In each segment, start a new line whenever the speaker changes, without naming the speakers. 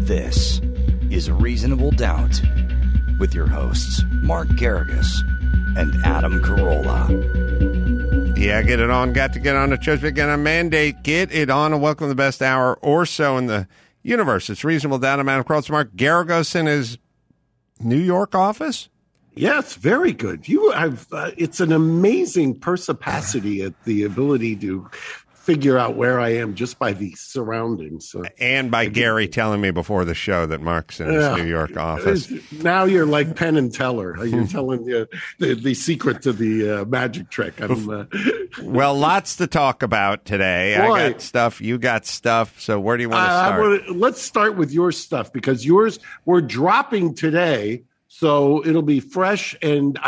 This is Reasonable Doubt with your hosts, Mark Garrigus and Adam Carolla.
Yeah, get it on. Got to get on the church. We got a mandate. Get it on and welcome to the best hour or so in the universe. It's Reasonable Doubt. I'm Adam Carolla. Mark Garrigus in his New York office.
Yes, very good. You have. It's an amazing perspicacity at the ability to figure out where I am just by the surroundings. So,
and by Gary telling me before the show that Mark's in his New York office.
Now you're like Penn and Teller. You're telling the secret to the magic trick.
Well, lots to talk about today. Boy, I got stuff. You got stuff. So where do you want to start?
Let's start with your stuff because yours we're dropping today. So it'll be fresh and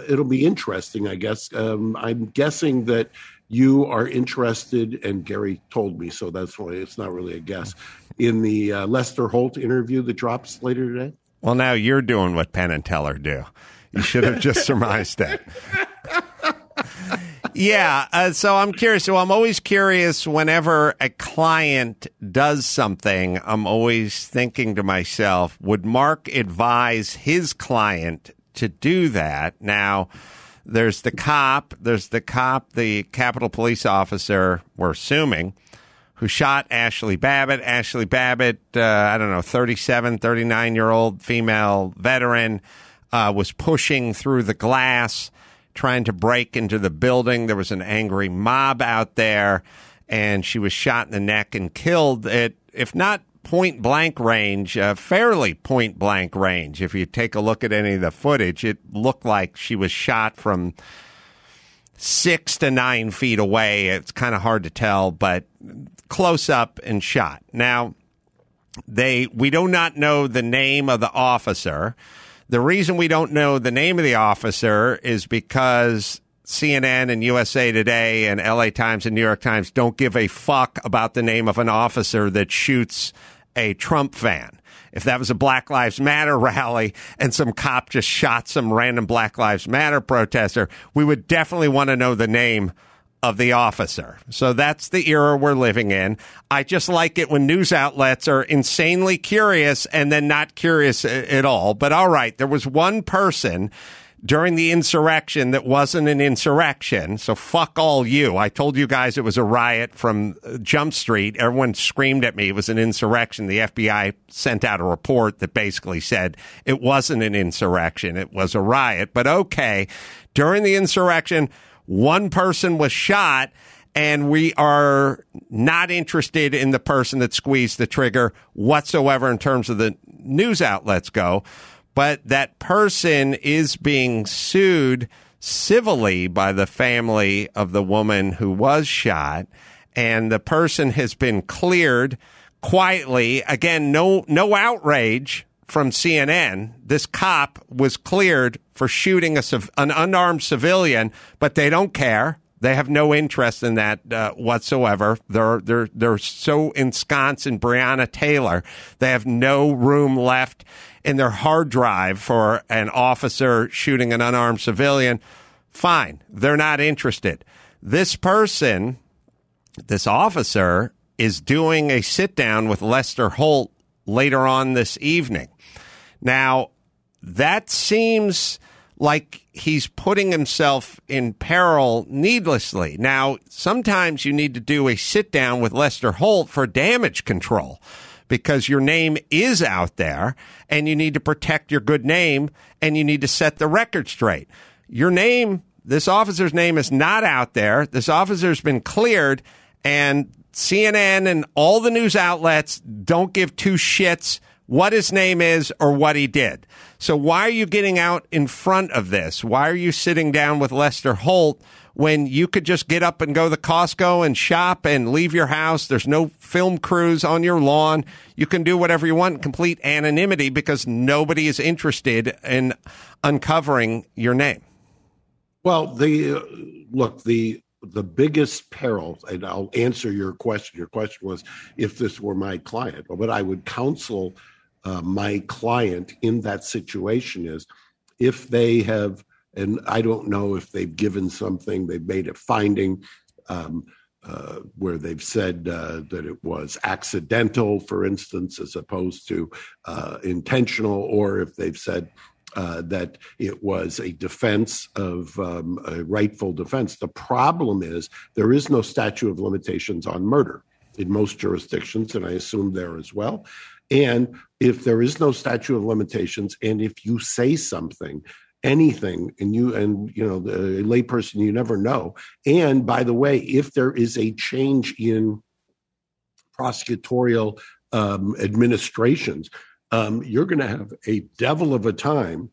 it'll be interesting, I guess. I'm guessing that you are interested, and Gary told me, so that's why it's not really a guess, in the Lester Holt interview that drops later today?
Well, now you're doing what Penn and Teller do. You should have just surmised it. Yeah, so I'm curious. So I'm always curious whenever a client does something, I'm always thinking to myself, would Mark advise his client to do that? Now, there's the cop, the Capitol police officer, we're assuming, who shot Ashli Babbitt. Ashli Babbitt, 37, 39-year-old female veteran, was pushing through the glass, trying to break into the building. There was an angry mob out there, and she was shot in the neck and killed at, if not point-blank range, fairly point-blank range. If you take a look at any of the footage, it looked like she was shot from 6 to 9 feet away. It's kind of hard to tell, but close up and shot. Now, we do not know the name of the officer. The reason we don't know the name of the officer is because CNN and USA Today and LA Times and New York Times don't give a fuck about the name of an officer that shoots a Trump fan. If that was a Black Lives Matter rally and some cop just shot some random Black Lives Matter protester, we would definitely want to know the name of the officer. So that's the era we're living in. I just like it when news outlets are insanely curious and then not curious at all. But all right, there was one person during the insurrection that wasn't an insurrection, so fuck all you. I told you guys it was a riot from Jump Street. Everyone screamed at me it was an insurrection. The FBI sent out a report that basically said it wasn't an insurrection, it was a riot. But okay, during the insurrection, one person was shot, and we are not interested in the person that squeezed the trigger whatsoever in terms of the news outlets go. But that person is being sued civilly by the family of the woman who was shot, and the person has been cleared quietly. Again, no outrage from CNN. This cop was cleared for shooting an unarmed civilian, but they don't care. They have no interest in that whatsoever. They're so ensconced in Breonna Taylor, they have no room left in their hard drive for an officer shooting an unarmed civilian. Fine, they're not interested. This person, this officer, is doing a sit-down with Lester Holt later on this evening. Now, that seems like he's putting himself in peril needlessly. Now, sometimes you need to do a sit-down with Lester Holt for damage control because your name is out there and you need to protect your good name and you need to set the record straight. Your name, this officer's name is not out there. This officer's been cleared, and CNN and all the news outlets don't give two shits what his name is or what he did. So why are you getting out in front of this? Why are you sitting down with Lester Holt when you could just get up and go to Costco and shop and leave your house? There's no film crews on your lawn. You can do whatever you want in complete anonymity because nobody is interested in uncovering your name.
Well, the biggest peril, and I'll answer your question. Your question was if this were my client. What I would counsel my client in that situation is if they have, and I don't know if they've given something, they've made a finding, where they've said that it was accidental, for instance, as opposed to intentional, or if they've said that it was a defense of a rightful defense. The problem is there is no statute of limitations on murder in most jurisdictions, and I assume there as well. And if there is no statute of limitations, and if you say something, anything, and the layperson, you never know. And by the way, if there is a change in prosecutorial administrations, you're going to have a devil of a time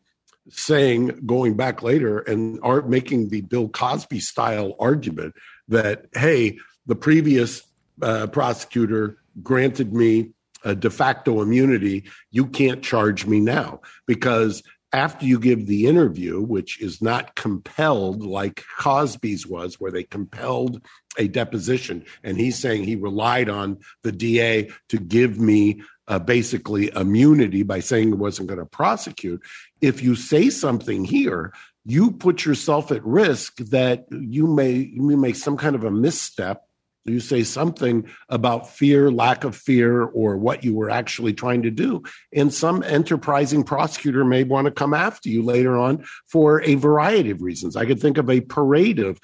going back later and making the Bill Cosby style argument that, hey, the previous prosecutor granted me a de facto immunity. You can't charge me now, because after you give the interview, which is not compelled like Cosby's was, where they compelled a deposition, and he's saying he relied on the DA to give me basically immunity by saying he wasn't going to prosecute. If you say something here, you put yourself at risk that you may make some kind of a misstep. You say something about fear, lack of fear, or what you were actually trying to do. And some enterprising prosecutor may want to come after you later on for a variety of reasons. I could think of a parade of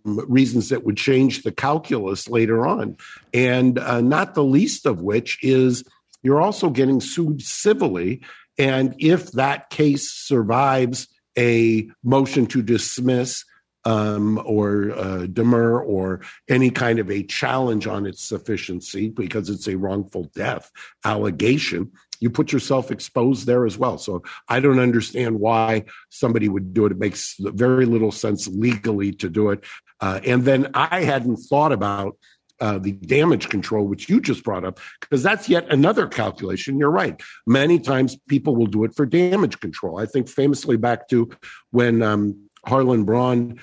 reasons that would change the calculus later on. And not the least of which is you're also getting sued civilly. And if that case survives a motion to dismiss, or demur, or any kind of a challenge on its sufficiency, because it's a wrongful death allegation, you put yourself exposed there as well. So I don't understand why somebody would do it. It makes very little sense legally to do it. And then I hadn't thought about the damage control, which you just brought up, because that's yet another calculation. You're right. Many times people will do it for damage control. I think famously back to when Harlan Braun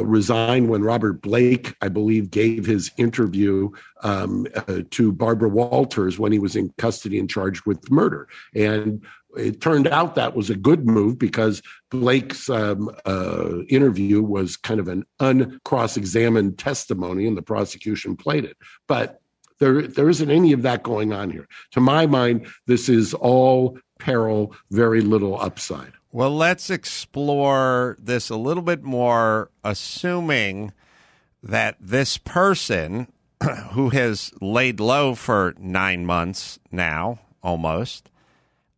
resigned, when Robert Blake, I believe, gave his interview to Barbara Walters when he was in custody and charged with murder. And it turned out that was a good move, because Blake's interview was kind of an uncross-examined testimony, and the prosecution played it. But there isn't any of that going on here. To my mind, this is all peril, very little upside.
Well, let's explore this a little bit more, assuming that this person who has laid low for 9 months now, almost,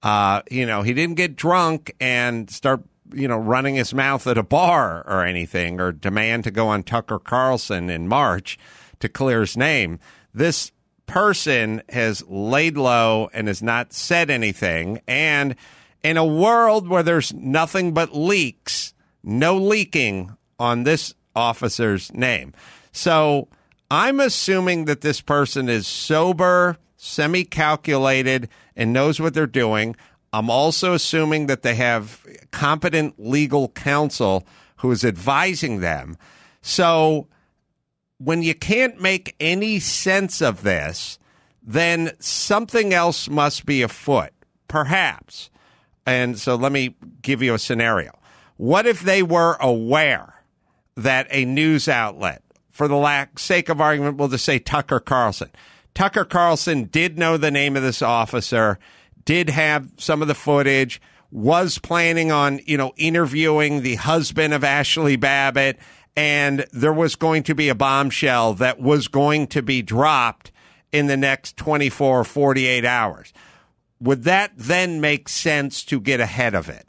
he didn't get drunk and start, running his mouth at a bar or anything, or demand to go on Tucker Carlson in March to clear his name. This person has laid low and has not said anything, and in a world where there's nothing but leaks, no leaking on this officer's name. So I'm assuming that this person is sober, semi-calculated, and knows what they're doing. I'm also assuming that they have competent legal counsel who is advising them. So when you can't make any sense of this, then something else must be afoot, perhaps. And so let me give you a scenario. What if they were aware that a news outlet, for the sake of argument, we'll just say Tucker Carlson. Tucker Carlson did know the name of this officer, did have some of the footage, was planning on, interviewing the husband of Ashli Babbitt, and there was going to be a bombshell that was going to be dropped in the next 24 or 48 hours. Would that then make sense to get ahead of it?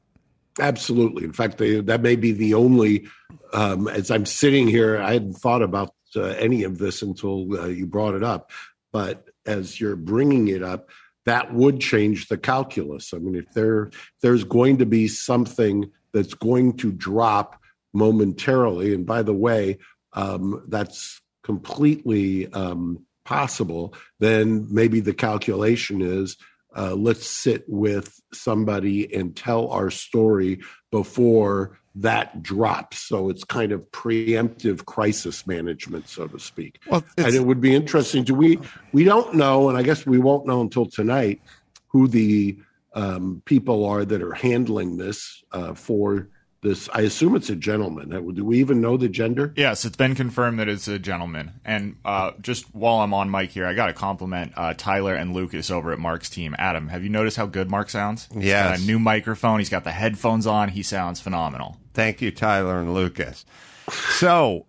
Absolutely. In fact, that may be the only, as I'm sitting here, I hadn't thought about any of this until you brought it up. But as you're bringing it up, that would change the calculus. I mean, if there's going to be something that's going to drop momentarily, and by the way, that's completely possible, then maybe the calculation is, let's sit with somebody and tell our story before that drops. So it's kind of preemptive crisis management, so to speak. Well, and it would be interesting. We don't know, and I guess we won't know until tonight, who the people are that are handling this for this. I assume it's a gentleman. Do we even know the gender?
Yes, it's been confirmed that it's a gentleman. And just while I'm on mic here, I got to compliment Tyler and Lucas over at Mark's team. Adam, have you noticed how good Mark sounds? He's got a new microphone. He's got the headphones on. He sounds phenomenal.
Thank you, Tyler and Lucas. So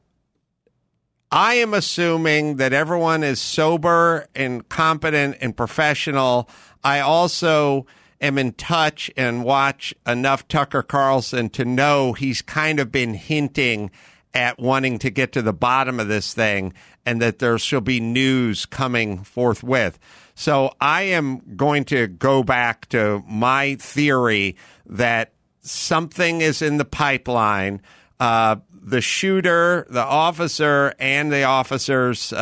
I am assuming that everyone is sober and competent and professional. I also am in touch and watch enough Tucker Carlson to know he's kind of been hinting at wanting to get to the bottom of this thing and that there shall be news coming forthwith. So I am going to go back to my theory that something is in the pipeline. The shooter, the officer, and the officer's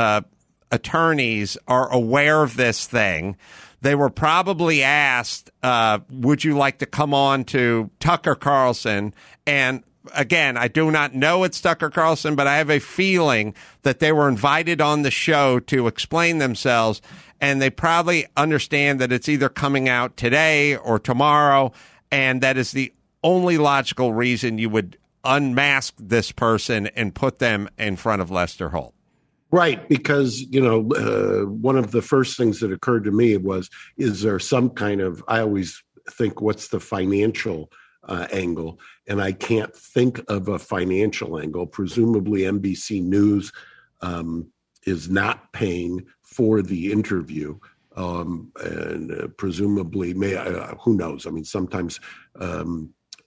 attorneys are aware of this thing. They were probably asked, would you like to come on to Tucker Carlson? And again, I do not know it's Tucker Carlson, but I have a feeling that they were invited on the show to explain themselves, and they probably understand that it's either coming out today or tomorrow, and that is the only logical reason you would unmask this person and put them in front of Lester Holt.
Right, because, one of the first things that occurred to me was, is there some kind of, I always think, what's the financial angle? And I can't think of a financial angle. Presumably NBC News is not paying for the interview. And presumably, who knows? I mean, sometimes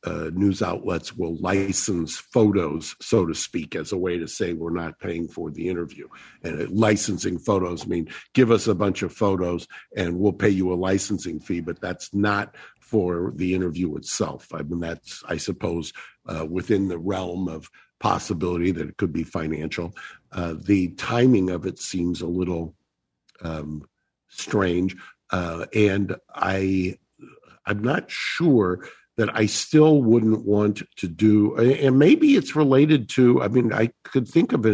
news outlets will license photos, so to speak, as a way to say we're not paying for the interview. And licensing photos mean give us a bunch of photos and we'll pay you a licensing fee, but that's not for the interview itself. I mean, that's, I suppose, within the realm of possibility that it could be financial. The timing of it seems a little strange, and I'm not sure that I still wouldn't want to do, and maybe it's related to, I mean, I could think of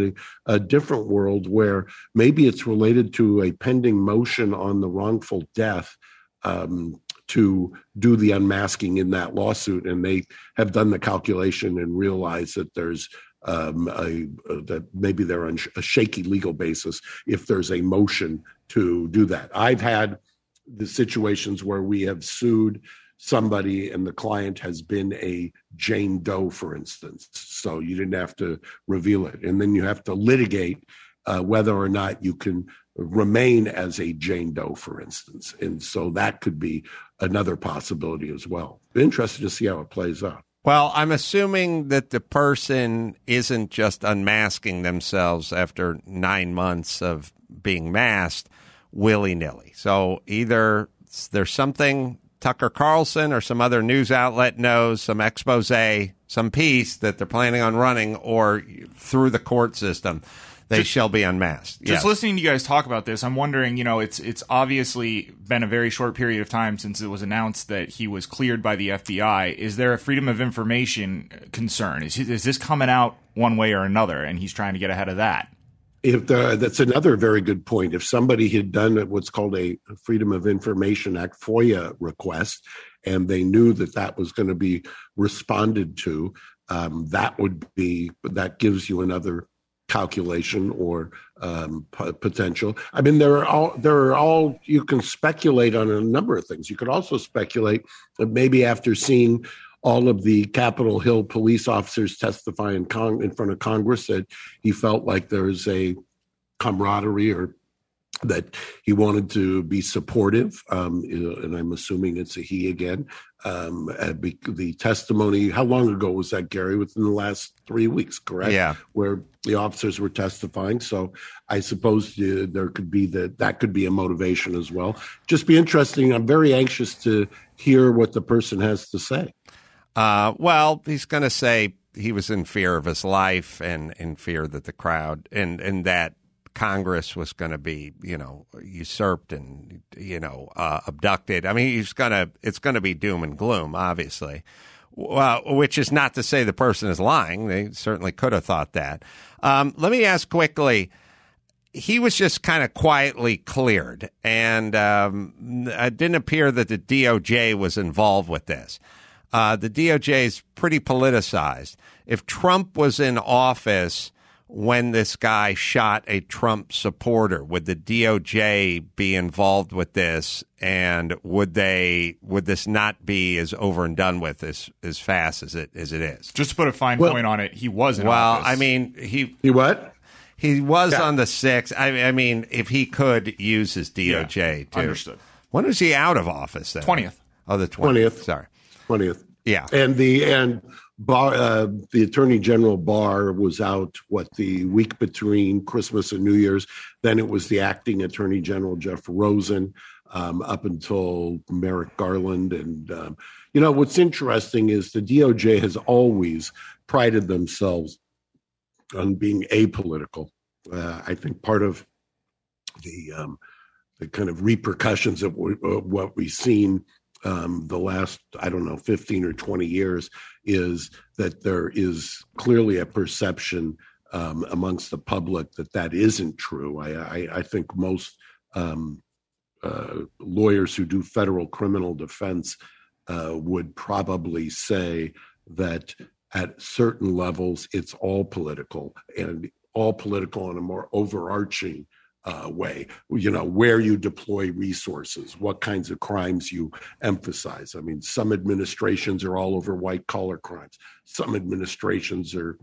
a different world where maybe it's related to a pending motion on the wrongful death to do the unmasking in that lawsuit, and they have done the calculation and realized that there's that maybe they're on a shaky legal basis if there's a motion to do that. I've had the situations where we have sued somebody and the client has been a Jane Doe, for instance. So you didn't have to reveal it. And then you have to litigate whether or not you can remain as a Jane Doe, for instance. And so that could be another possibility as well. Interested to see how it plays out.
Well, I'm assuming that the person isn't just unmasking themselves after 9 months of being masked willy-nilly. So either there's something Tucker Carlson or some other news outlet knows, some expose, some piece that they're planning on running, or through the court system, they shall be unmasked.
Just listening to you guys talk about this, I'm wondering, it's obviously been a very short period of time since it was announced that he was cleared by the FBI. Is there a freedom of information concern? Is this coming out one way or another, and he's trying to get ahead of that?
That's another very good point. If somebody had done what's called a Freedom of Information Act FOIA request, and they knew that that was going to be responded to, that gives you another calculation or potential. I mean, there are all you can speculate on a number of things. You could also speculate that maybe after seeing all of the Capitol Hill police officers testify in front of Congress, that he felt like there was a camaraderie, or that he wanted to be supportive. And I'm assuming it's a he again. The testimony, how long ago was that, Gary? Within the last 3 weeks, correct?
Yeah.
Where the officers were testifying. So I suppose there could be that could be a motivation as well. Just be interesting. I'm very anxious to hear what the person has to say.
Well, he's going to say he was in fear of his life and in fear that the crowd and that Congress was going to be, usurped and, abducted. I mean, it's going to be doom and gloom, obviously, which is not to say the person is lying. They certainly could have thought that. Let me ask quickly. He was just kind of quietly cleared, and it didn't appear that the DOJ was involved with this. the DOJ is pretty politicized. If Trump was in office when this guy shot a Trump supporter, would the DOJ be involved with this, and would this not be as over and done with as fast as it is?
Just to put a fine point on it, he was in office.
Well, I mean, he
what?
He was on the 6th. I mean, if he could use his DOJ to.
Understood.
When was he out of office then?
20th.
Oh, the 20th. Sorry.
20th.
Yeah.
And Barr, the Attorney General Barr was out, the week between Christmas and New Year's. Then it was the acting Attorney General, Jeff Rosen, up until Merrick Garland. And, what's interesting is the DOJ has always prided themselves on being apolitical. I think part of the kind of repercussions of what we've seen the last, 15 or 20 years is that there is clearly a perception amongst the public that isn't true. I think most lawyers who do federal criminal defense would probably say that at certain levels it's all political, and all political in a more overarching way, where you deploy resources, what kinds of crimes you emphasize. I mean, some administrations are all over white collar crimes. Some administrations are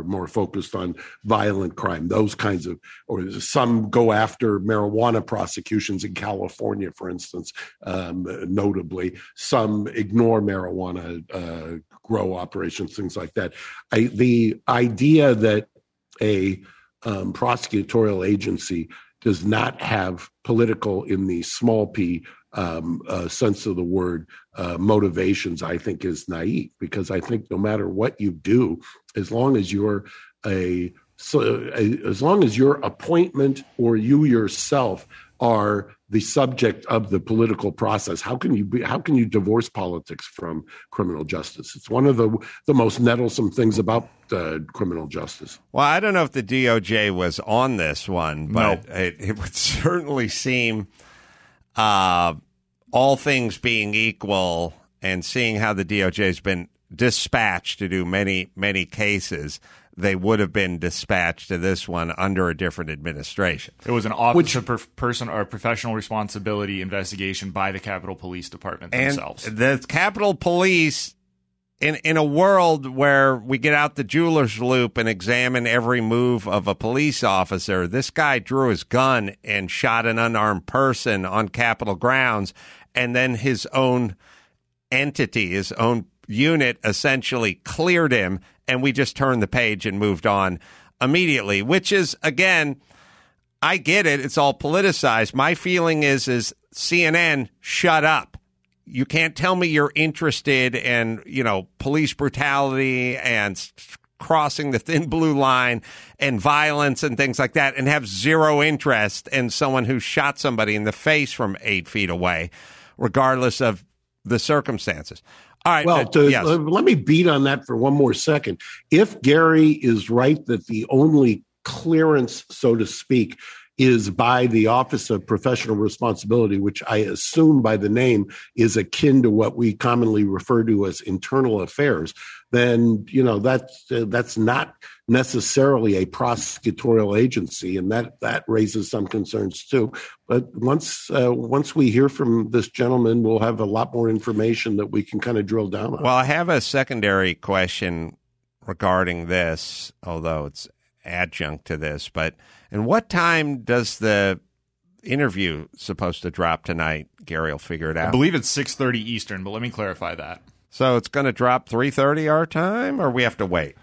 more focused on violent crime, those kinds of, or some go after marijuana prosecutions in California, for instance, notably. Some ignore marijuana grow operations, things like that. The idea that a prosecutorial agency does not have political, in the small p sense of the word, motivations, I think is naive, because I think no matter what you do, as long as your appointment or you yourself are the subject of the political process, how can you divorce politics from criminal justice? It's one of the most nettlesome things about criminal justice.
Well, I don't know if the DOJ was on this one, but it would certainly seem, all things being equal, and seeing how the DOJ has been dispatched to do many, many cases, they would have been dispatched to this one under a different administration.
It was an office of person or professional responsibility investigation by the Capitol Police Department themselves.
And the Capitol Police, in a world where we get out the jeweler's loop and examine every move of a police officer, this guy drew his gun and shot an unarmed person on Capitol grounds, and then his own entity, his own unit, essentially cleared him, and we just turned the page and moved on immediately, which is, again, I get it. It's all politicized. My feeling is CNN, shut up. You can't tell me you're interested in, police brutality and crossing the thin blue line and violence and things like that, and have zero interest in someone who shot somebody in the face from 8 feet away, regardless of the circumstances. All right.
Well, let me beat on that for one more second. If Gary is right that the only clearance, so to speak, is by the Office of Professional Responsibility, which I assume by the name is akin to what we commonly refer to as internal affairs, then that's not necessarily a prosecutorial agency, and that raises some concerns too. But once we hear from this gentleman, we'll have a lot more information that we can kind of drill down on.
Well, I have a secondary question regarding this, although it's adjunct to this, but and what time does the interview supposed to drop tonight? Gary will figure it out.
I believe it's 6:30 Eastern, but let me clarify that.
So it's going to drop 3:30 our time, or we have to wait?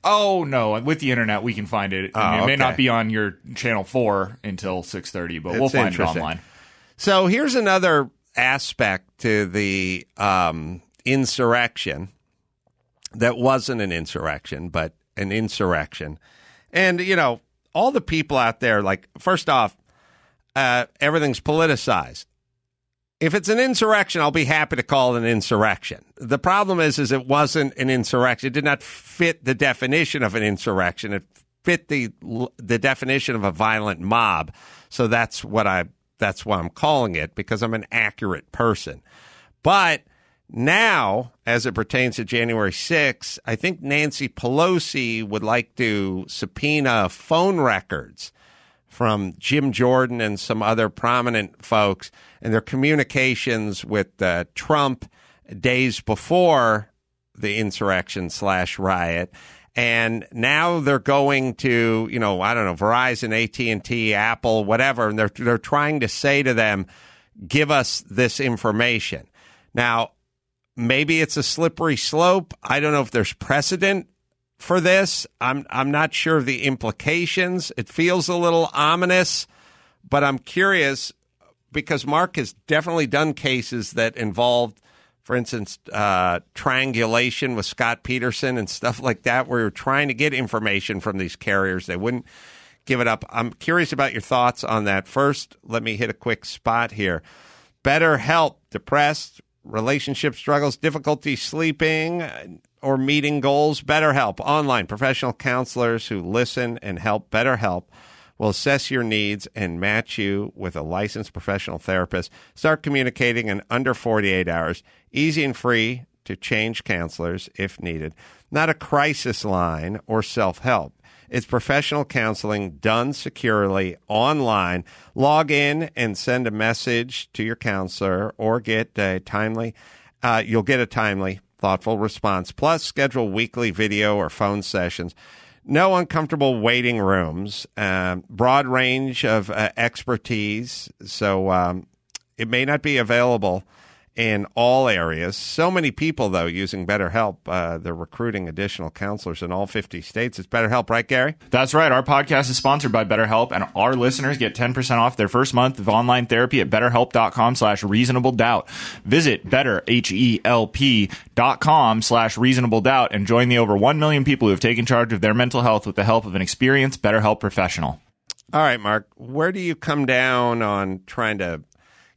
Oh, no. With the internet, we can find it. It may not be on your Channel 4 until 6:30, but we'll find it online.
So here's another aspect to the insurrection that wasn't an insurrection, but an insurrection. And, all the people out there, like, first off, everything's politicized. If it's an insurrection, I'll be happy to call it an insurrection. The problem is it wasn't an insurrection. It did not fit the definition of an insurrection. It fit the definition of a violent mob. So that's why I'm calling it, because I'm an accurate person. But Now, as it pertains to January 6th, I think Nancy Pelosi would like to subpoena phone records from Jim Jordan and some other prominent folks and their communications with Trump days before the insurrection / riot. And now they're going to, I don't know, Verizon, AT&T, Apple, whatever, and they're trying to say to them, give us this information. Now, maybe it's a slippery slope. I don't know if there's precedent for this. I'm not sure of the implications. It feels a little ominous, but I'm curious because Mark has definitely done cases that involved, for instance, triangulation with Scott Peterson and stuff like that, where you're trying to get information from these carriers. They wouldn't give it up. I'm curious about your thoughts on that. First, let me hit a quick spot here. BetterHelp, depressed, relationship struggles, difficulty sleeping, or meeting goals. BetterHelp, online professional counselors who listen and help. BetterHelp will assess your needs and match you with a licensed professional therapist. Start communicating in under 48 hours. Easy and free to change counselors if needed. Not a crisis line or self-help. It's professional counseling done securely online. Log in and send a message to your counselor or get a timely, thoughtful response. Plus, schedule weekly video or phone sessions. No uncomfortable waiting rooms. Broad range of expertise. So it may not be available in all areas. So many people, though, using BetterHelp. They're recruiting additional counselors in all 50 states. It's BetterHelp, right, Gary?
That's right. Our podcast is sponsored by BetterHelp, and our listeners get 10% off their first month of online therapy at BetterHelp.com/reasonabledoubt. Visit BetterHelp.com/reasonabledoubt and join the over 1 million people who have taken charge of their mental health with the help of an experienced BetterHelp professional.
All right, Mark, where do you come down on trying to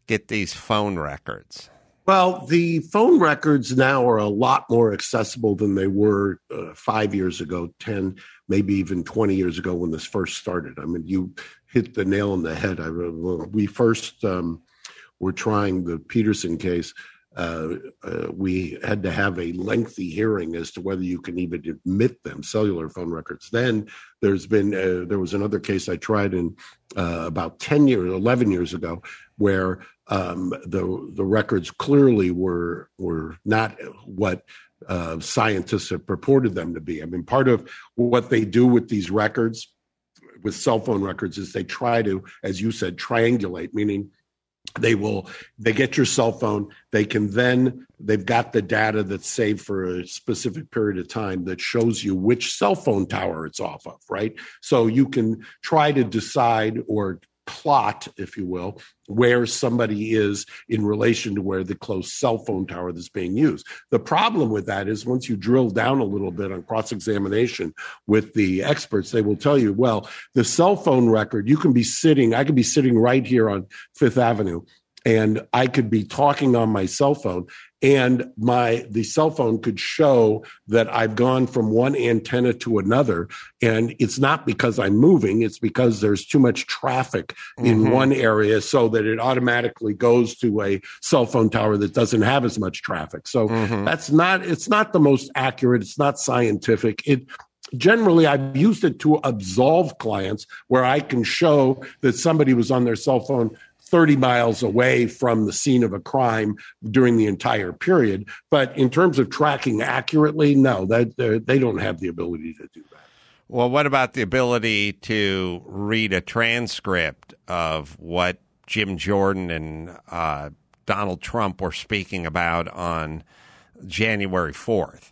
get these phone records?
Well, the phone records now are a lot more accessible than they were 5 years ago, 10, maybe even 20 years ago when this first started. I mean, you hit the nail on the head. We first were trying the Peterson case. We had to have a lengthy hearing as to whether you can even admit them, cellular phone records. Then there was another case I tried in about 11 years ago, where the records clearly were not what scientists have purported them to be. I mean, part of what they do with these records, with cell phone records, is they try to, as you said, triangulate, meaning they get your cell phone. They've got the data that's saved for a specific period of time that shows you which cell phone tower it's off of, right? So you can try to decide or plot, if you will, where somebody is in relation to where the close cell phone tower that's being used. The problem with that is once you drill down a little bit on cross-examination with the experts, they will tell you, well, the cell phone record, I could be sitting right here on Fifth Avenue, and I could be talking on my cell phone, and the cell phone could show that I've gone from one antenna to another. And it's not because I'm moving, it's because there's too much traffic in one area, so that it automatically goes to a cell phone tower that doesn't have as much traffic. So it's not the most accurate. It's not scientific. Generally, I've used it to absolve clients where I can show that somebody was on their cell phone 30 miles away from the scene of a crime during the entire period. But in terms of tracking accurately, no, they don't have the ability to do that.
Well, what about the ability to read a transcript of what Jim Jordan and Donald Trump were speaking about on January 4th?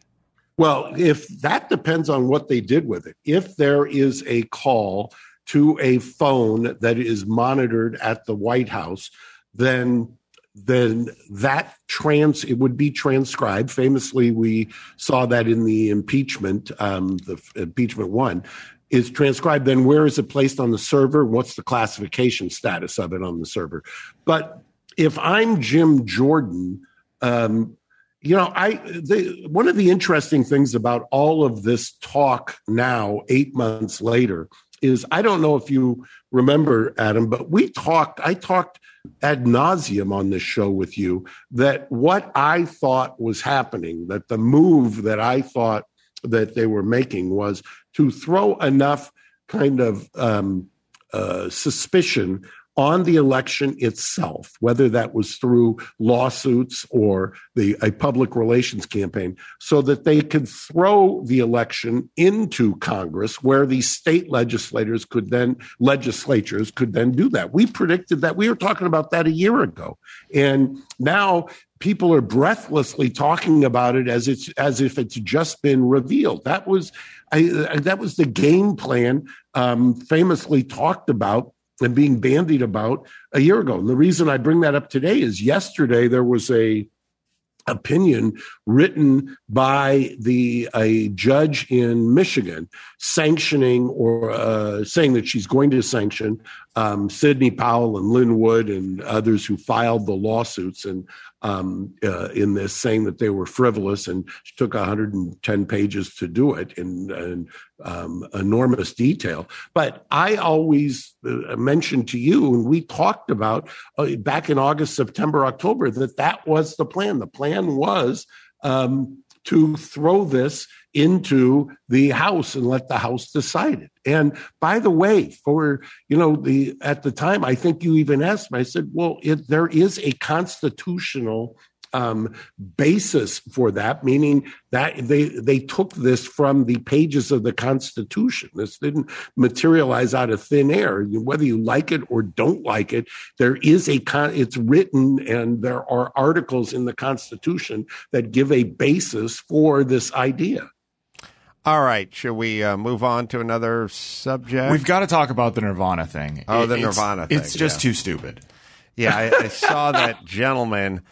Well, if that depends on what they did with it. If there is a call to a phone that is monitored at the White House, then it would be transcribed. Famously, we saw that in the impeachment, the impeachment one is transcribed. Then where is it placed on the server? What's the classification status of it on the server? But if I'm Jim Jordan, one of the interesting things about all of this talk now, 8 months later, is, I don't know if you remember, Adam, but I talked ad nauseum on this show with you that what I thought was happening, that the move that I thought that they were making was to throw enough kind of suspicion on the election itself, whether that was through lawsuits or a public relations campaign, so that they could throw the election into Congress, where the state legislatures could then do that. We predicted that. We were talking about that a year ago. And now people are breathlessly talking about it as if it's just been revealed. That was the game plan famously talked about and being bandied about a year ago. And the reason I bring that up today is yesterday there was a opinion written by a judge in Michigan sanctioning or saying that she's going to sanction Sidney Powell and Lynn Wood and others who filed the lawsuits and in this, saying that they were frivolous, and she took 110 pages to do it in enormous detail. But I always mentioned to you, and we talked about back in August, September, October, that was the plan. The plan was to throw this into the House and let the House decide it. And by the way, at the time, I think you even asked me, I said, well, there is a constitutional basis for that, meaning that they took this from the pages of the Constitution. This didn't materialize out of thin air. Whether you like it or don't like it, there is it's written, and there are articles in the Constitution that give a basis for this idea.
All right. Should we move on to another subject?
We've got to talk about the Nirvana thing.
Nirvana thing.
It's just too stupid.
Yeah, I saw that gentleman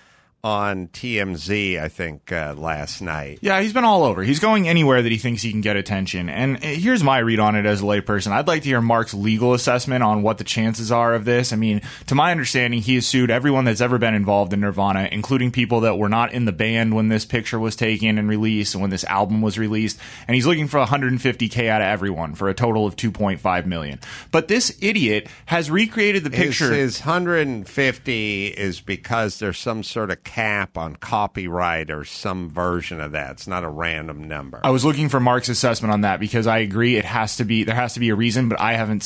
on TMZ, I think, last night.
Yeah, he's been all over. He's going anywhere that he thinks he can get attention. And here's my read on it as a layperson. I'd like to hear Mark's legal assessment on what the chances are of this. I mean, to my understanding, he has sued everyone that's ever been involved in Nirvana, including people that were not in the band when this picture was taken and released and when this album was released. And he's looking for $150K out of everyone for a total of $2.5 million. But this idiot has recreated the picture.
His 150 is because there's some sort of cap on copyright or some version of that. It's not a random number.
I was looking for Mark's assessment on that because I agree there has to be a reason, but I haven't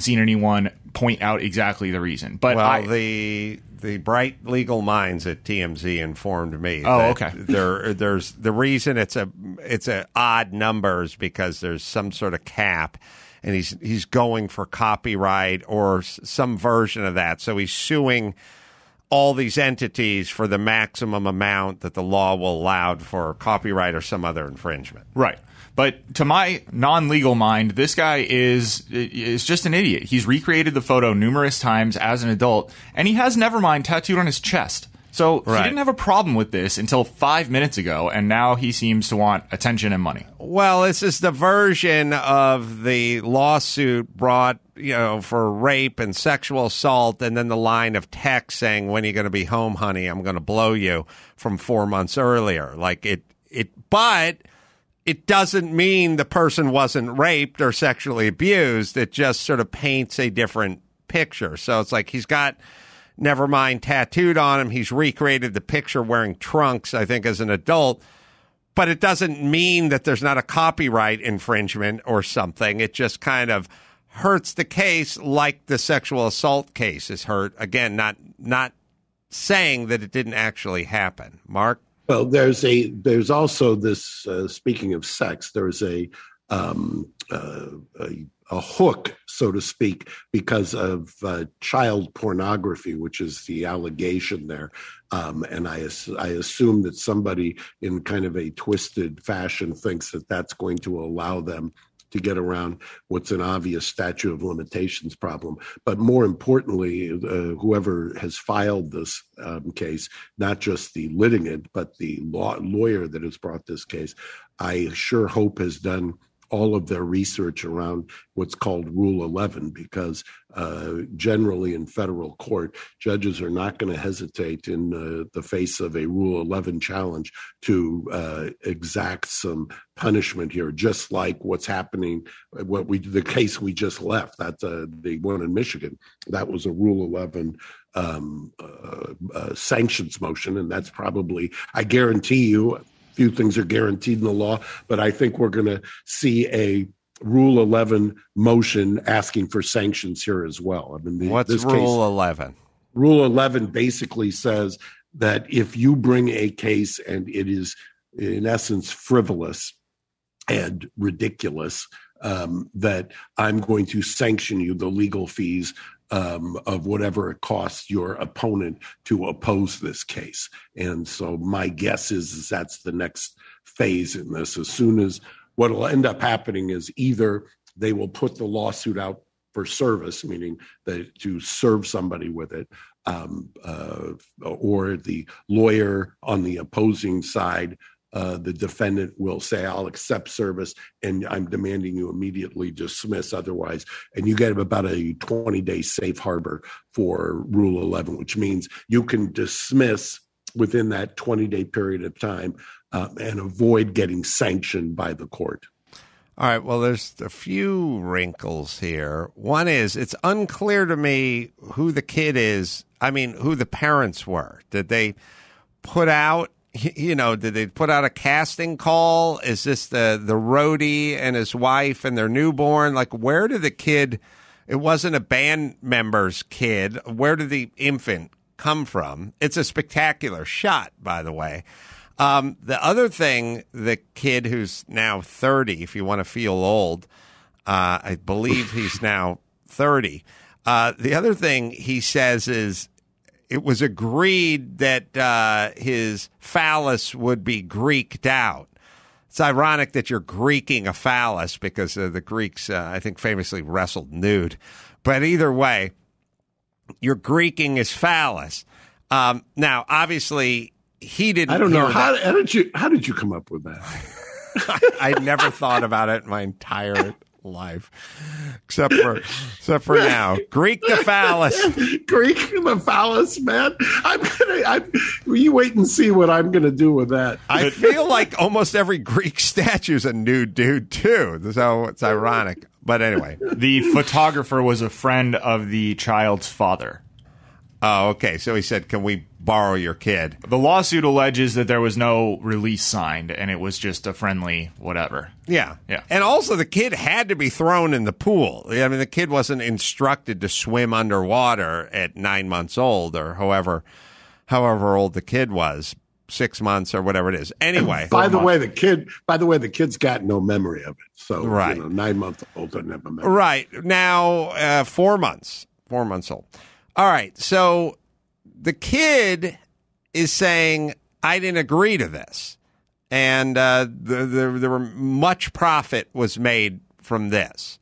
seen anyone point out exactly the reason. But
the bright legal minds at TMZ informed me.
Oh, okay.
There's the reason it's a odd numbers because there's some sort of cap, and he's going for copyright or some version of that. So he's suing all these entities for the maximum amount that the law will allow for copyright or some other infringement.
Right. But to my non-legal mind, this guy is just an idiot. He's recreated the photo numerous times as an adult, and he has Nevermind tattooed on his chest. So He didn't have a problem with this until 5 minutes ago, and now he seems to want attention and money.
Well, this is the version of the lawsuit brought, for rape and sexual assault, and then the line of text saying, "When are you going to be home, honey? I'm going to blow you," from 4 months earlier. But it doesn't mean the person wasn't raped or sexually abused. It just sort of paints a different picture. So it's like he's got Nevermind tattooed on him. He's recreated the picture wearing trunks, I think, as an adult. But it doesn't mean that there's not a copyright infringement or something. It just kind of hurts the case like the sexual assault case is hurt. Again, not saying that it didn't actually happen. Mark?
Well, there's also this, speaking of sex, there's a hook, so to speak, because of child pornography, which is the allegation there. And I assume that somebody in kind of a twisted fashion thinks that that's going to allow them to get around what's an obvious statute of limitations problem. But more importantly, whoever has filed this case, not just the litigant, but the lawyer that has brought this case, I sure hope has done all of their research around what's called Rule 11, because generally in federal court, judges are not going to hesitate in the face of a Rule 11 challenge to exact some punishment here, just like what's happening, the case we just left, that's the one in Michigan. That was a Rule 11 sanctions motion, and that's probably, I guarantee you, few things are guaranteed in the law, but I think we're going to see a Rule 11 motion asking for sanctions here as well. I mean,
what's Rule 11?
Rule 11 basically says that if you bring a case and it is, in essence, frivolous and ridiculous, that I'm going to sanction you the legal fees of whatever it costs your opponent to oppose this case. And so my guess is that's the next phase in this. As soon as what will end up happening is either they will put the lawsuit out for service, meaning that to serve somebody with it, or the lawyer on the opposing side, the defendant will say, I'll accept service and I'm demanding you immediately dismiss otherwise. And you get about a 20-day safe harbor for Rule 11, which means you can dismiss within that 20-day period of time and avoid getting sanctioned by the court.
All right, well, there's a few wrinkles here. One is it's unclear to me who the kid is. I mean, who the parents were. Did they put out did they put out a casting call? Is this the roadie and his wife and their newborn? Like, where did the kid, it wasn't a band member's kid. Where did the infant come from? It's a spectacular shot, by the way. The other thing, the kid who's now 30, if you want to feel old, I believe he's now 30. The other thing he says is, it was agreed that his phallus would be Greeked out. It's ironic that you're Greeking a phallus because the Greeks, I think, famously wrestled nude. But either way, you're Greeking his phallus. Now, obviously, he didn't.
I don't know how did you come up with that?
I never thought about it in my entire life, except for now. Greek the phallus.
Greek the phallus, man. You wait and see what I'm gonna do with that.
I feel like almost every Greek statue is a nude dude too, so it's ironic. But anyway,
the photographer was a friend of the child's father.
Oh, okay. So he said, can we borrow your kid?
The lawsuit alleges that there was no release signed and it was just a friendly whatever.
Yeah.
Yeah.
And also the kid had to be thrown in the pool. I mean, the kid wasn't instructed to swim underwater at 9 months old or however old the kid was, 6 months or whatever it is. Anyway.
By the way, the kid's got no memory of it. So,
right.
9 months old doesn't have a memory.
Right. Now, 4 months. 4 months old. All right, so the kid is saying, I didn't agree to this. And there were much profit was made from this.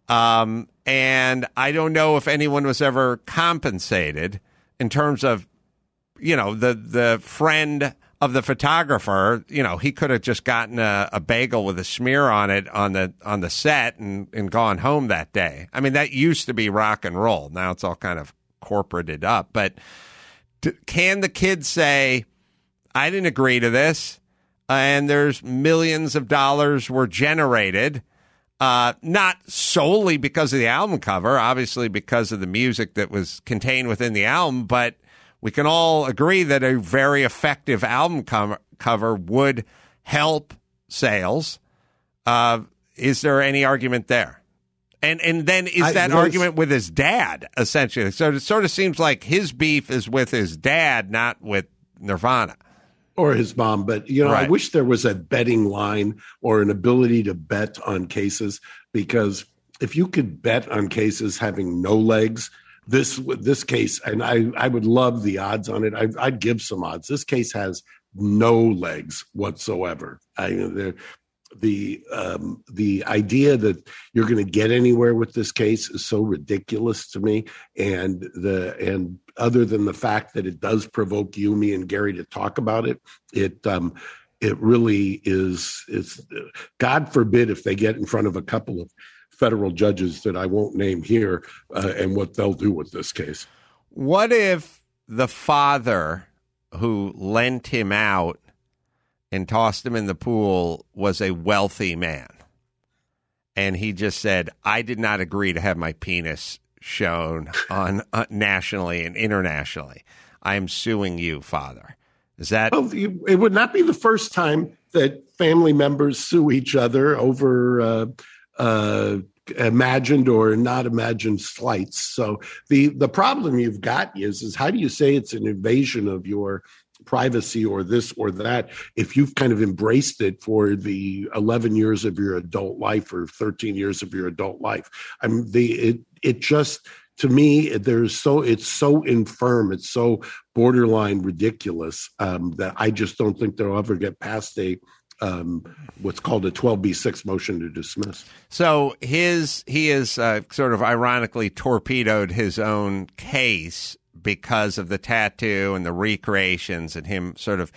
And I don't know if anyone was ever compensated in terms of, the friend of the photographer. He could have just gotten a bagel with a smear on it on the set and gone home that day. I mean, that used to be rock and roll. Now it's all kind of corporated up, but can the kid say, I didn't agree to this, and there's millions of dollars were generated, not solely because of the album cover, obviously because of the music that was contained within the album, but we can all agree that a very effective album cover would help sales. Is there any argument there? And then is that argument with his dad, essentially? So it sort of seems like his beef is with his dad, not with Nirvana.
Or his mom. But, right. I wish there was a betting line or an ability to bet on cases, because if you could bet on cases having no legs, this case, and I would love the odds on it. I'd give some odds. This case has no legs whatsoever. The idea that you're going to get anywhere with this case is so ridiculous to me, and other than the fact that it does provoke you, me, and Gary to talk about it, it really is. It's God forbid if they get in front of a couple of federal judges that I won't name here, and what they'll do with this case.
What if the father who lent him out and tossed him in the pool was a wealthy man? And he just said, I did not agree to have my penis shown on nationally and internationally. I am suing you, Father. Is that?
Well, it would not be the first time that family members sue each other over imagined or not imagined slights. So the problem you've got is how do you say it's an invasion of your privacy or this or that if you've kind of embraced it for the 11 years of your adult life or 13 years of your adult life? I mean, it just, to me, it's so infirm, it's so borderline ridiculous that I just don't think they'll ever get past what's called a 12B6 motion to dismiss.
So he is sort of ironically torpedoed his own case because of the tattoo and the recreations and him sort of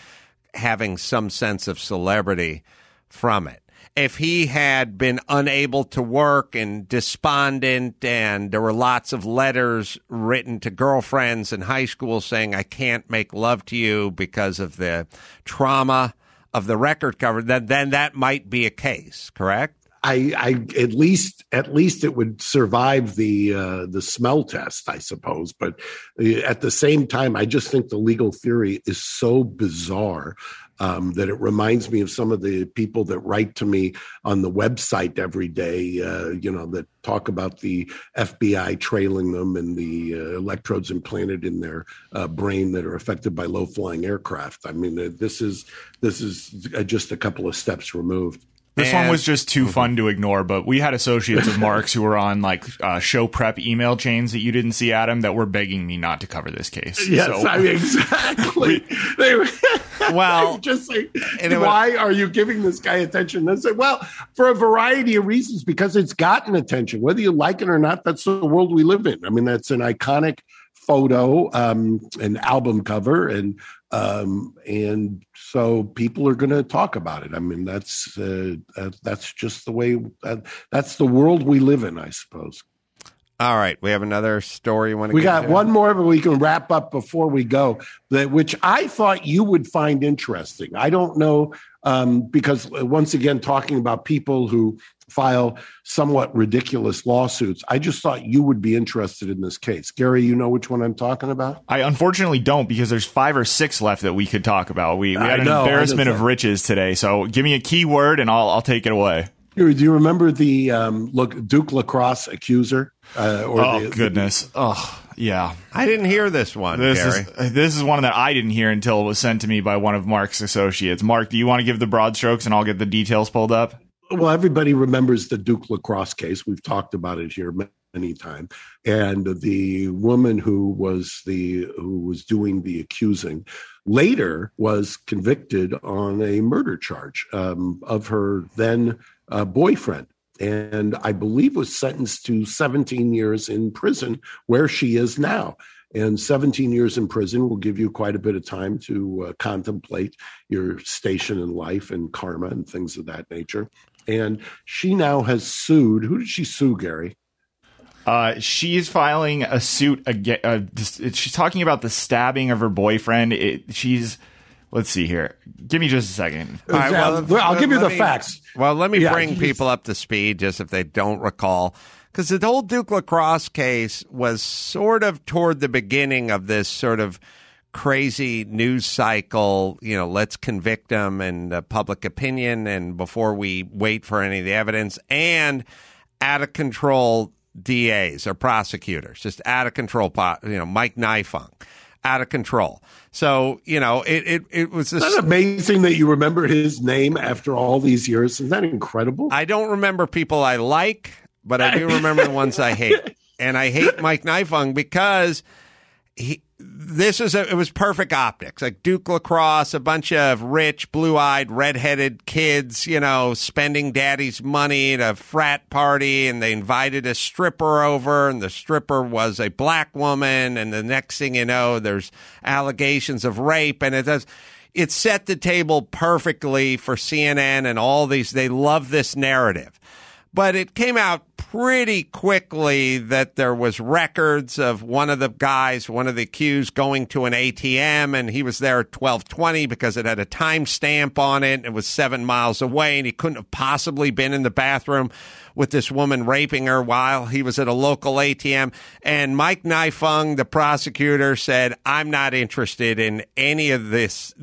having some sense of celebrity from it. If he had been unable to work and despondent, and there were lots of letters written to girlfriends in high school saying, I can't make love to you because of the trauma of the record cover, then that might be a case, correct?
I at least it would survive the smell test, I suppose. But at the same time, I just think the legal theory is so bizarre that it reminds me of some of the people that write to me on the website every day, that talk about the FBI trailing them and the electrodes implanted in their brain that are affected by low-flying aircraft. I mean, this is just a couple of steps removed.
This one was just too fun to ignore, but we had associates of Mark's who were on show prep email chains that you didn't see, Adam, that were begging me not to cover this case.
Yes, so, I mean, exactly.
Well,
just like, why are you giving this guy attention? And say, well, for a variety of reasons, because it's gotten attention, whether you like it or not. That's the world we live in. I mean, that's an iconic photo, an album cover, and so people are going to talk about it. I mean, that's just the way. That's the world we live in, I suppose.
All right, we have another story you want to.
We got one more, but we can wrap up before we go. Which I thought you would find interesting. I don't know, because once again, talking about people who file somewhat ridiculous lawsuits, I just thought you would be interested in this case. Gary, you know which one I'm talking about?
I unfortunately don't, because there's 5 or 6 left that we could talk about. We had an embarrassment of riches today, so give me a key word and I'll take it away.
Do you remember the Duke lacrosse accuser?
Goodness. Yeah.
I didn't hear this one, Gary.
This is one that I didn't hear until it was sent to me by one of Mark's associates. Mark, do you want to give the broad strokes and I'll get the details pulled up?
Well, everybody remembers the Duke lacrosse case. We've talked about it here many times. And the woman who was doing the accusing later was convicted on a murder charge of her then boyfriend. And I believe was sentenced to 17 years in prison, where she is now. And 17 years in prison will give you quite a bit of time to contemplate your station in life and karma and things of that nature. And she now has sued. Who did she sue, Gary?
She's filing a suit again. She's talking about the stabbing of her boyfriend. Let's see here. Give me just a second.
All right, I'll give you the facts.
Well, let me bring people up to speed, just if they don't recall. Because the whole Duke lacrosse case was sort of toward the beginning of this sort of crazy news cycle, let's convict them and public opinion, and before we wait for any of the evidence, and out of control DAs or prosecutors, just out of control, Mike Nifong, out of control. So, it was this.
Isn't that amazing that you remember his name after all these years? Isn't that incredible?
I don't remember people I like, but I do remember the ones I hate. And I hate Mike Nifong because it was perfect optics. Like Duke lacrosse, a bunch of rich, blue-eyed, red-headed kids, spending daddy's money at a frat party, and they invited a stripper over, and the stripper was a black woman, and the next thing you know, there's allegations of rape, and it does. it set the table perfectly for CNN and all these. They love this narrative. But it came out pretty quickly that there was records of one of the accused, going to an ATM, and he was there at 12:20 because it had a timestamp on it. It was 7 miles away, and he couldn't have possibly been in the bathroom with this woman raping her while he was at a local ATM. And Mike Nifung, the prosecutor, said, I'm not interested in any of this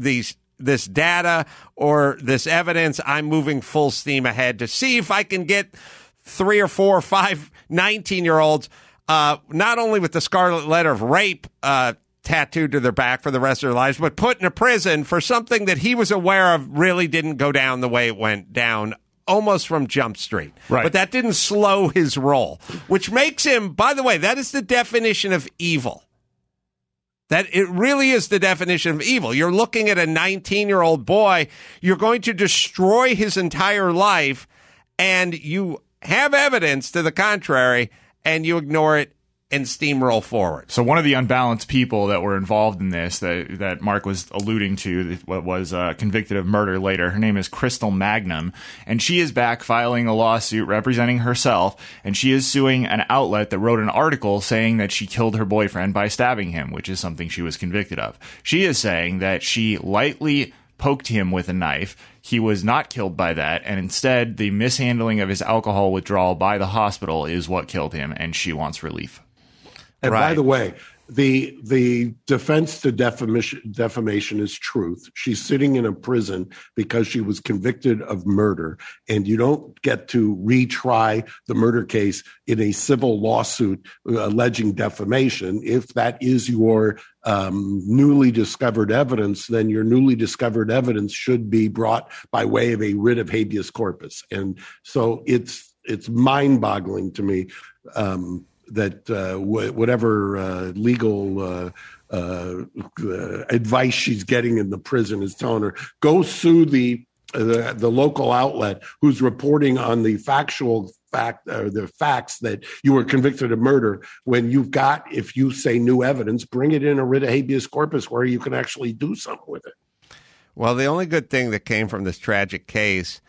data or this evidence. I'm moving full steam ahead to see if I can get 3 or 4 or 5 19-year-olds, not only with the scarlet letter of rape tattooed to their back for the rest of their lives, but put in a prison for something that he was aware of really didn't go down the way it went down, almost from Jump Street.
Right.
But that didn't slow his roll, which makes him, by the way, that is the definition of evil. That it really is the definition of evil. You're looking at a 19-year-old boy. You're going to destroy his entire life, and you have evidence to the contrary, and you ignore it and steamroll forward.
So one of the unbalanced people that were involved in this that Mark was alluding to, what was convicted of murder later, her name is Crystal Magnum, and she is back filing a lawsuit representing herself, and she is suing an outlet that wrote an article saying that she killed her boyfriend by stabbing him, which is something she was convicted of. She is saying that she lightly poked him with a knife. He was not killed by that, and instead the mishandling of his alcohol withdrawal by the hospital is what killed him, and she wants relief.
And
Right.
by the way, the defense to defamation is truth. She's sitting in a prison because she was convicted of murder, and you don't get to retry the murder case in a civil lawsuit alleging defamation. If that is your newly discovered evidence, then your newly discovered evidence should be brought by way of a writ of habeas corpus. And so it's mind-boggling to me that whatever legal advice she's getting in the prison is telling her, go sue the local outlet who's reporting on the the facts that you were convicted of murder, when you've got, if you say new evidence, bring it in a writ of habeas corpus where you can actually do something with it.
Well, the only good thing that came from this tragic case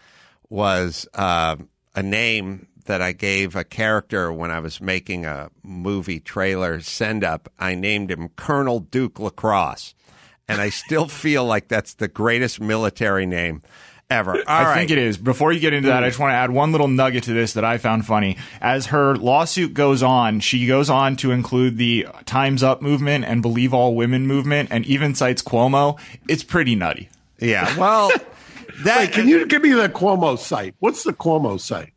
was a name that I gave a character when I was making a movie trailer send-up. I named him Colonel Duke Lacrosse, and I still feel like that's the greatest military name ever.
I think it is. Before you get into that, I just want to add one little nugget to this that I found funny. As her lawsuit goes on, she goes on to include the Time's Up movement and Believe All Women movement, and even cites Cuomo. It's pretty nutty.
Yeah, well,
Wait, can you give me the Cuomo site? What's the Cuomo site?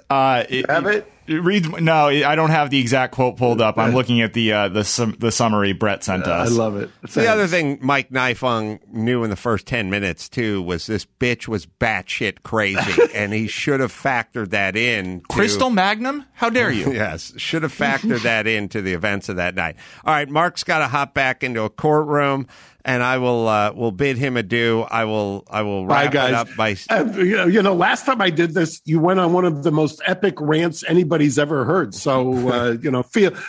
Have it?
No, I don't have the exact quote pulled up. I'm looking at the summary Brett sent us.
I love it.
The other thing Mike Nifung knew in the first 10 minutes, too, was this bitch was batshit crazy, and he should have factored that in.
Crystal Magnum? How dare you?
Yes, should have factored that into the events of that night. All right, Mark's got to hop back into a courtroom, and I will bid him adieu. I will wrap it up by
last time I did this, you went on one of the most epic rants anybody's ever heard. So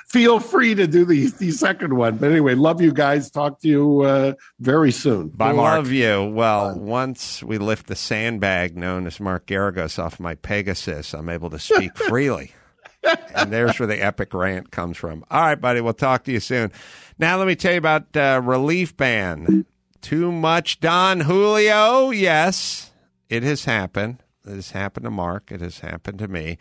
feel free to do the second one. But anyway, love you guys. Talk to you very soon.
Bye, Mark.
Love you. Well, once we lift the sandbag known as Mark Garagos off my Pegasus, I'm able to speak freely. And there's where the epic rant comes from. All right, buddy. We'll talk to you soon. Now let me tell you about Relief Band. Too much Don Julio? Yes, it has happened. It has happened to Mark. It has happened to me.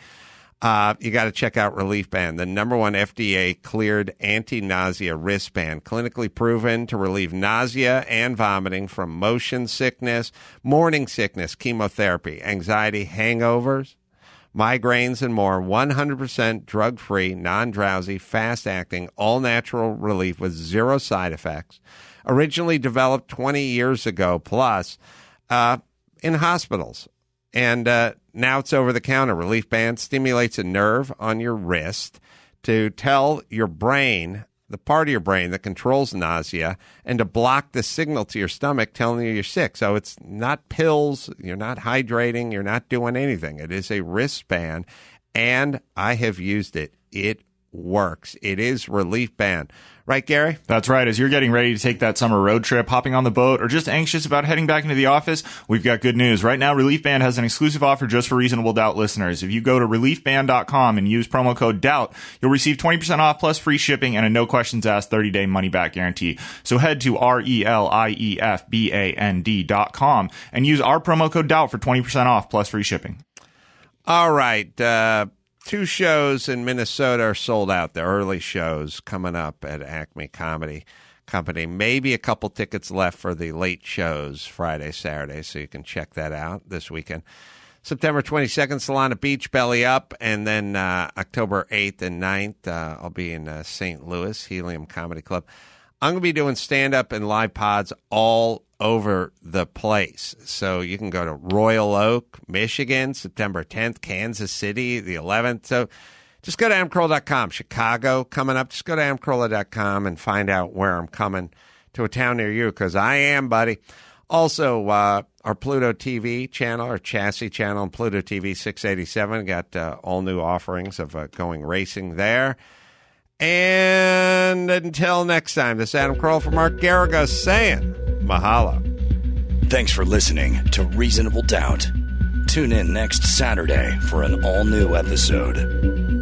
You got to check out Relief Band, the #1 FDA-cleared anti-nausea wristband, clinically proven to relieve nausea and vomiting from motion sickness, morning sickness, chemotherapy, anxiety, hangovers, migraines, and more. 100% drug-free, non-drowsy, fast-acting, all-natural relief with zero side effects. Originally developed 20 years ago plus in hospitals. And now it's over-the-counter. Relief Band stimulates a nerve on your wrist to tell your brain, the part of your brain that controls nausea, and to block the signal to your stomach telling you you're sick. So it's not pills. You're not hydrating. You're not doing anything. It is a wristband, and I have used it. It works. It is Relief Band. Right, Gary?
That's right. As you're getting ready to take that summer road trip, hopping on the boat, or just anxious about heading back into the office, we've got good news. Right now, Relief Band has an exclusive offer just for Reasonable Doubt listeners. If you go to reliefband.com and use promo code DOUBT, you'll receive 20% off plus free shipping and a no questions asked 30-day money-back guarantee. So head to reliefband.com and use our promo code DOUBT for 20% off plus free shipping.
All right. 2 shows in Minnesota are sold out. The early shows coming up at Acme Comedy Company. Maybe a couple tickets left for the late shows Friday, Saturday, so you can check that out this weekend. September 22nd, Solana Beach, Belly Up, and then October 8th and 9th, I'll be in St. Louis, Helium Comedy Club. I'm going to be doing stand-up and live pods all over the place. So you can go to Royal Oak, Michigan, September 10th, Kansas City, the 11th. So just go to amcroll.com. Chicago coming up. Just go to amcroll.com and find out where I'm coming to a town near you, because I am, buddy. Also, our Pluto TV channel, our Chassis channel on Pluto TV 687, got all new offerings of going racing there. And until next time, this is Adam Carolla for Mark Garagos saying mahalo.
Thanks for listening to Reasonable Doubt. Tune in next Saturday for an all-new episode.